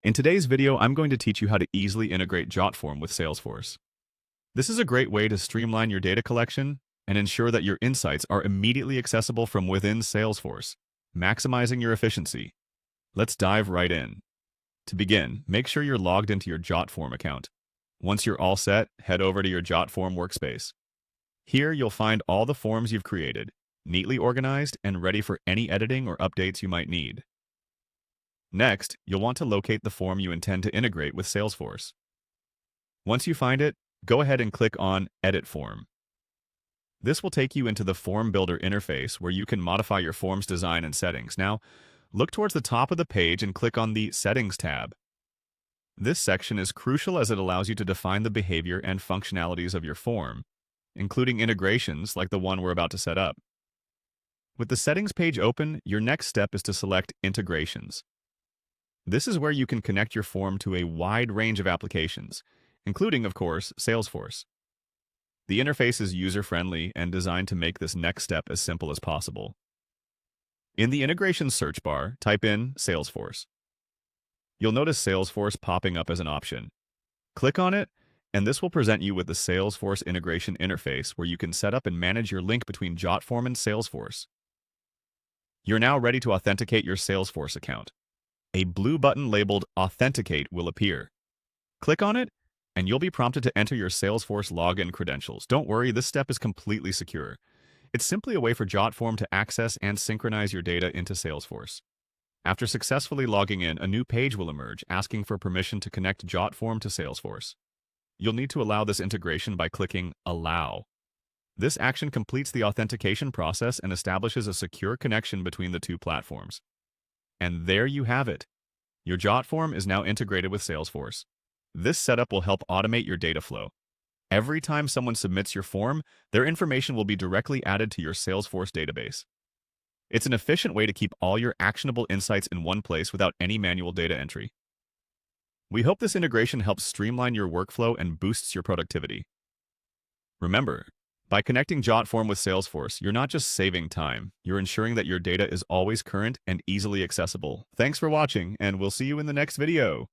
In today's video, I'm going to teach you how to easily integrate Jotform with Salesforce. This is a great way to streamline your data collection and ensure that your insights are immediately accessible from within Salesforce, maximizing your efficiency. Let's dive right in. To begin, make sure you're logged into your Jotform account. Once you're all set, head over to your Jotform workspace. Here, you'll find all the forms you've created, neatly organized and ready for any editing or updates you might need. Next, you'll want to locate the form you intend to integrate with Salesforce. Once you find it, go ahead and click on Edit Form. This will take you into the Form Builder interface where you can modify your form's design and settings. Now, look towards the top of the page and click on the Settings tab. This section is crucial as it allows you to define the behavior and functionalities of your form, including integrations like the one we're about to set up. With the Settings page open, your next step is to select Integrations. This is where you can connect your form to a wide range of applications, including, of course, Salesforce. The interface is user-friendly and designed to make this next step as simple as possible. In the integration search bar, type in Salesforce. You'll notice Salesforce popping up as an option. Click on it, and this will present you with the Salesforce integration interface where you can set up and manage your link between Jotform and Salesforce. You're now ready to authenticate your Salesforce account. A blue button labeled Authenticate will appear. Click on it, and you'll be prompted to enter your Salesforce login credentials. Don't worry, this step is completely secure. It's simply a way for Jotform to access and synchronize your data into Salesforce. After successfully logging in, a new page will emerge asking for permission to connect Jotform to Salesforce. You'll need to allow this integration by clicking Allow. This action completes the authentication process and establishes a secure connection between the two platforms. And there you have it. Your Jotform is now integrated with Salesforce. This setup will help automate your data flow. Every time someone submits your form, their information will be directly added to your Salesforce database. It's an efficient way to keep all your actionable insights in one place without any manual data entry. We hope this integration helps streamline your workflow and boosts your productivity. Remember, by connecting Jotform with Salesforce, you're not just saving time, you're ensuring that your data is always current and easily accessible. Thanks for watching, and we'll see you in the next video.